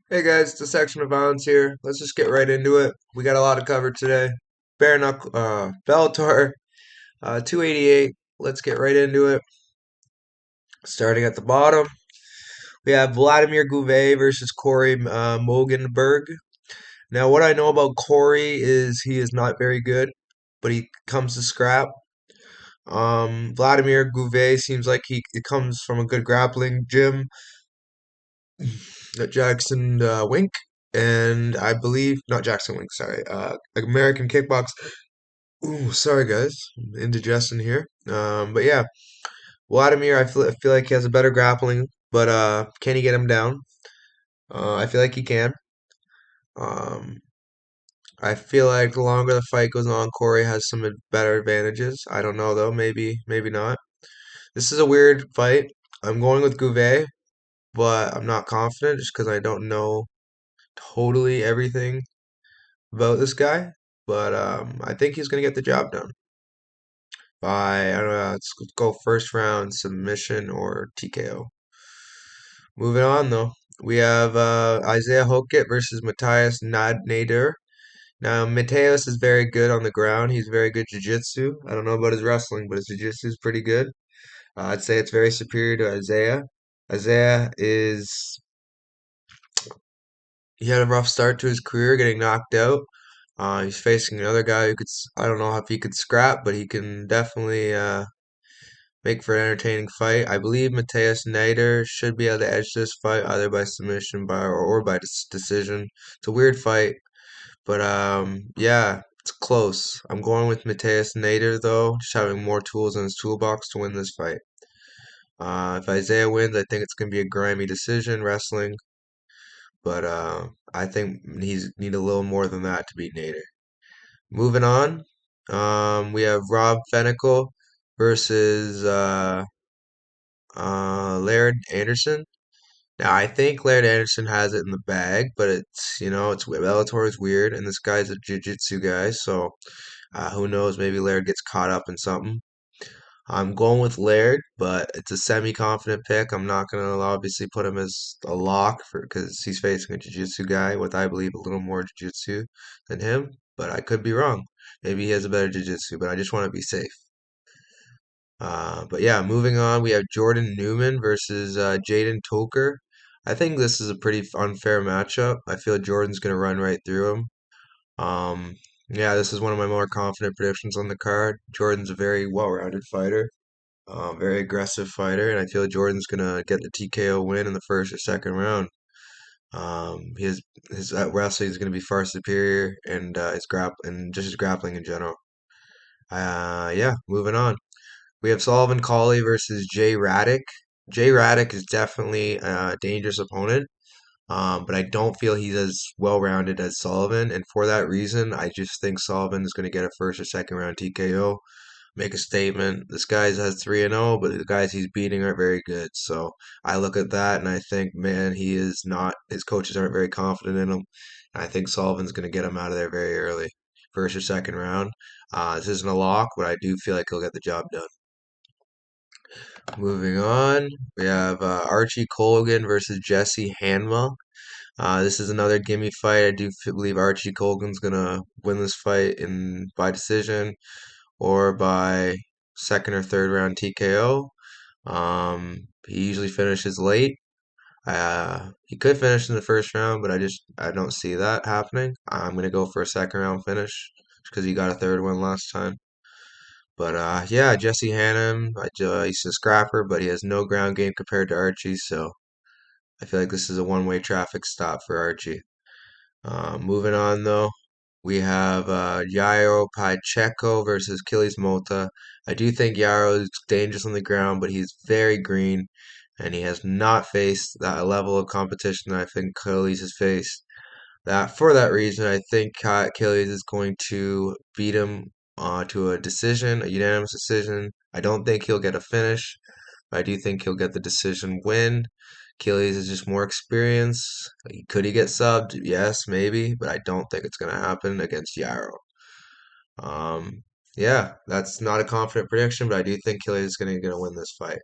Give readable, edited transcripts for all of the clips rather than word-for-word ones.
Hey guys, it's the section of violence here. Let's just get right into it. We got a lot to cover today. Bare knuckle, Bellator, 288. Let's get right into it. Starting at the bottom, we have Vladimir Gouvet versus Corey Mogenberg. Now, what I know about Corey is he is not very good, but he comes to scrap. Vladimir Gouvet seems like he comes from a good grappling gym at Jackson Wink, and I believe not Jackson Wink, sorry, American Kickbox. Ooh, sorry guys, indigestion here. But yeah, Vladimir, I feel like he has a better grappling, but can he get him down? I feel like he can. Um, I feel like the longer the fight goes on, Corey has some better advantages. I don't know though, maybe not. This is a weird fight. I'm going with Gouvet, but I'm not confident just because I don't know totally everything about this guy. But I think he's gonna get the job done by I don't know. Let's go first round submission or TKO. Moving on though, we have Isaiah Hokit versus Matthias Nader. Now Matthias is very good on the ground. He's very good jiu-jitsu. I don't know about his wrestling, but his jiu-jitsu is pretty good. I'd say it's very superior to Isaiah. Isaiah is he had a rough start to his career, getting knocked out. He's facing another guy who I don't know if he could scrap, but he can definitely make for an entertaining fight. I believe Mateus Nader should be able to edge this fight either by submission or by decision. It's a weird fight, but yeah, it's close. I'm going with Mateus Nader though, just having more tools in his toolbox to win this fight. If Isaiah wins, I think it's gonna be a grimy decision wrestling, but I think he's need a little more than that to beat Nader. Moving on, we have Rob Fenical versus Laird Anderson. Now, I think Laird Anderson has it in the bag, but it's Bellator is weird, and this guy's a jiu-jitsu guy, so who knows? Maybe Laird gets caught up in something. I'm going with Laird, but it's a semi-confident pick. I'm not gonna obviously put him as a lock for because he's facing a jiu-jitsu guy with I believe a little more jiu-jitsu than him, but I could be wrong. Maybe he has a better jiu-jitsu, but I just want to be safe. But yeah, moving on, we have Jordan Newman versus Jaden Toker. I think this is a pretty unfair matchup. I feel Jordan's going to run right through him. Um, yeah, this is one of my more confident predictions on the card. Jordan's a very well-rounded fighter, very aggressive fighter, and I feel Jordan's going to get the TKO win in the first or second round. His wrestling is going to be far superior, and just his grappling in general. Yeah, moving on. We have Sullivan Cauley versus Jay Raddick. Jay Raddick is definitely a dangerous opponent, but I don't feel he's as well rounded as Sullivan. And for that reason, I just think Sullivan is going to get a first or second round TKO, make a statement. This guy has 3-0, but the guys he's beating aren't very good. So I look at that and I think, man, he is not, his coaches aren't very confident in him. I think Sullivan's going to get him out of there very early, first or second round. This isn't a lock, but I do feel like he'll get the job done. Moving on, we have Archie Colgan versus Jesse Hanma. This is another gimme fight. I do believe Archie Colgan's gonna win this fight in by decision or by second or third round TKO. He usually finishes late. He could finish in the first round, but I don't see that happening. I'm gonna go for a second round finish because he got a third one last time. But yeah, Jesse Hannum, he's a scrapper, but he has no ground game compared to Archie, so I feel like this is a one-way traffic stop for Archie. Moving on though, we have Yairo Pacheco versus Achilles Mota. I do think Yairo is dangerous on the ground, but he's very green, and he has not faced that level of competition that I think Achilles has faced. That for that reason, I think Achilles is going to beat him to a decision, a unanimous decision. I don't think he'll get a finish, but I do think he'll get the decision win. Achilles is just more experienced. Could he get subbed? Yes, maybe, but I don't think it's going to happen against Yarrow. Yeah, that's not a confident prediction, but I do think Achilles is going to win this fight.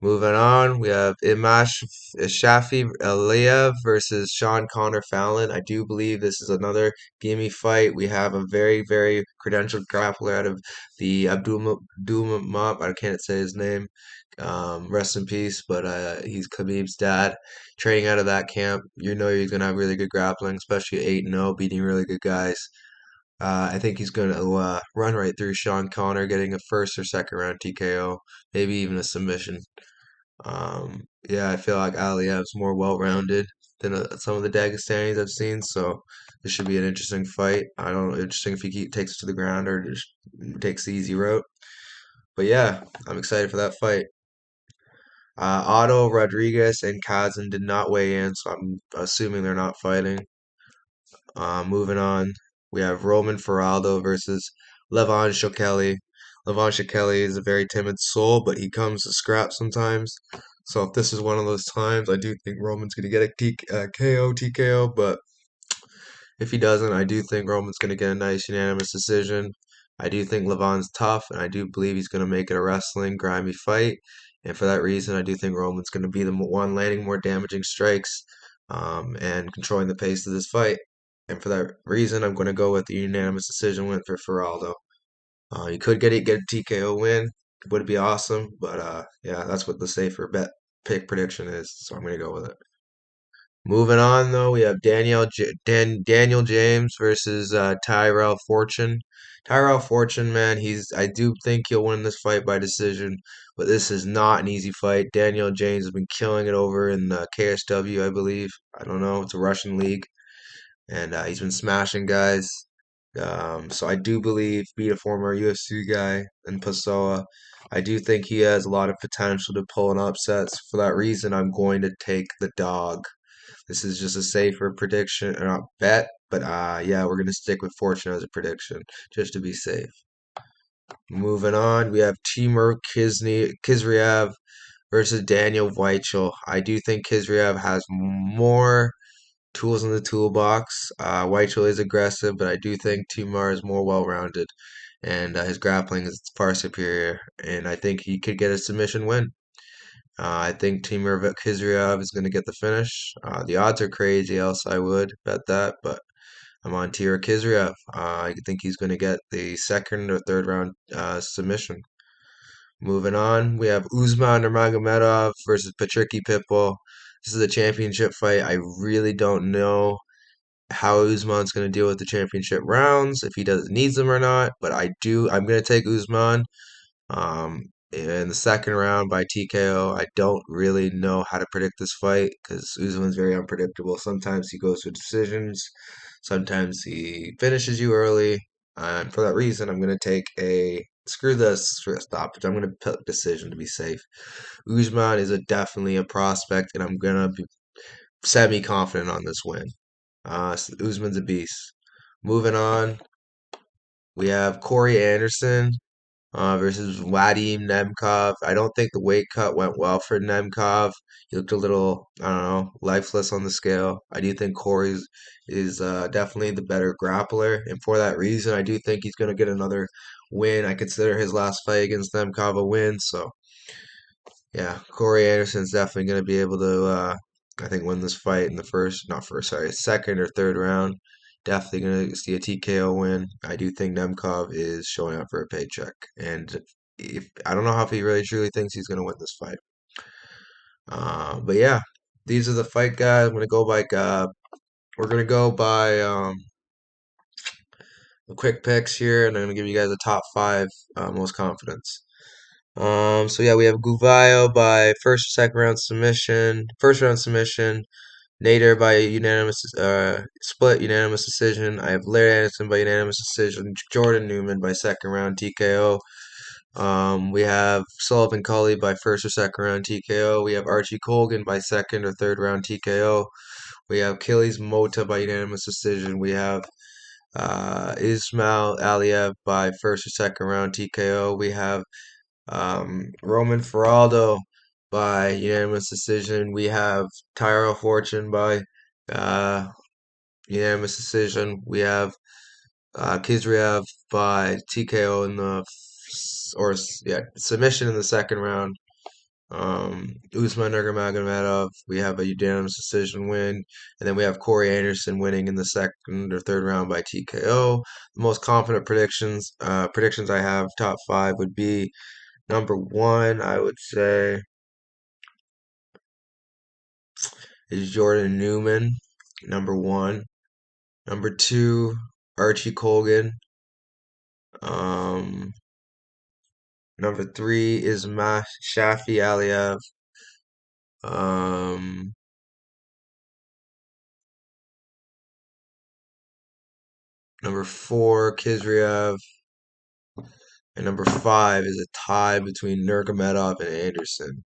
Moving on, we have Imash Shafi Aliyev versus Sean Connor Fallon. I do believe this is another gimme fight. We have a very, very credentialed grappler out of the Abdulmap. I can't say his name. Rest in peace, but he's Khabib's dad. Training out of that camp, you know he's gonna have really good grappling, especially 8-0, beating really good guys. I think he's going to run right through Sean Connor, getting a first or second round TKO, maybe even a submission. Yeah, I feel like Aliyev's more well-rounded than some of the Dagestanis I've seen, so this should be an interesting fight. I don't know, interesting if takes it to the ground or just takes the easy route. But yeah, I'm excited for that fight. Otto, Rodriguez, and Kazan did not weigh in, so I'm assuming they're not fighting. Moving on, we have Roman Faraldo versus Levon Shokeli. Levon Shokeli is a very timid soul, but he comes to scrap sometimes. So if this is one of those times, I do think Roman's going to get a KO, TKO, but if he doesn't, I do think Roman's going to get a nice unanimous decision. I do think Levon's tough, and I do believe he's going to make it a wrestling, grimy fight. And for that reason, I do think Roman's going to be the one landing more damaging strikes and controlling the pace of this fight. And for that reason, I'm going to go with the unanimous decision win for Feraldo. You could get a TKO win, would be awesome, but yeah, that's what the safer bet pick prediction is. So I'm going to go with it. Moving on, though, we have Daniel James versus Tyrell Fortune. Tyrell Fortune, man, I do think he'll win this fight by decision, but this is not an easy fight. Daniel James has been killing it over in KSW, I believe. I don't know, it's a Russian league, and he's been smashing guys. So I do believe, beat a former UFC guy in Pessoa. I do think he has a lot of potential to pull an upset. For that reason, I'm going to take the dog. This is just a safer prediction, or not bet, but yeah, we're gonna stick with Fortune as a prediction just to be safe. Moving on, we have Timur Kizriev versus Daniel Weichel. I do think Kizriev has more tools in the toolbox. Weichel is aggressive, but I do think Timur is more well-rounded, and his grappling is far superior, and I think he could get a submission win. I think Timur Khizriev is going to get the finish. The odds are crazy, else I would bet that, but I'm on Timur Khizriev. I think he's going to get the second or third round submission. Moving on, we have Usman Nurmagomedov versus Patricky Pitbull. This is a championship fight. I really don't know how Usman's going to deal with the championship rounds, if he does needs them or not, but I'm going to take Usman. In the second round by TKO, I don't really know how to predict this fight because Usman's very unpredictable. Sometimes he goes to decisions, sometimes he finishes you early. And for that reason, I'm going to take a screw this for a stoppage. I'm going to pick decision to be safe. Usman is definitely a prospect, and I'm going to be semi confident on this win. Usman's a beast. Moving on, we have Corey Anderson versus Vadim Nemkov. I don't think the weight cut went well for Nemkov. He looked a little, I don't know, lifeless on the scale. I do think Corey's is definitely the better grappler, and for that reason, I do think he's going to get another win. I consider his last fight against Nemkov a win, so yeah, Corey Anderson's definitely going to be able to, I think, win this fight in the second or third round. Definitely going to see a TKO win. I do think Nemkov is showing up for a paycheck, and if I don't know if he really truly thinks he's going to win this fight. But yeah, these are the fight guys. I'm going to go by. We're going to go by the quick picks here, and I'm going to give you guys the top five most confidence. So yeah, we have Guvayo by second round submission, first round submission. Nader by unanimous split unanimous decision. I have Larry Anderson by unanimous decision. Jordan Newman by second round TKO. We have Sullivan Cully by first or second round TKO. We have Archie Colgan by second or third round TKO. We have Achilles Mota by unanimous decision. We have Ismail Aliev by first or second round TKO. We have Roman Faraldo by unanimous decision. We have Tyrell Fortune by uh, unanimous decision. We have Kizriev by TKO in the or yeah submission in the second round. Usman Nurmagomedov, we have a unanimous decision win, and then we have Corey Anderson winning in the second or third round by TKO. The most confident predictions I have top five would be number one, I would say, is Jordan Newman. Number one. Number two, Archie Colgan. Um, Number three is Shafi Aliyev. Um, Number four, Kizriev. And number five is a tie between Nurmagomedov and Anderson.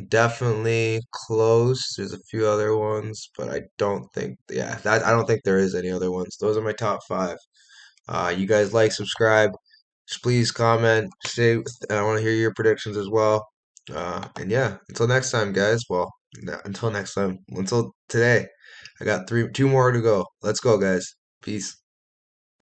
Definitely close. There's a few other ones, but I don't think, yeah, I don't think there is any other ones. Those are my top five. You guys like, subscribe, please comment. I want to hear your predictions as well. And yeah, until next time, guys. Well, until next time, until today, I got two more to go. Let's go, guys. Peace.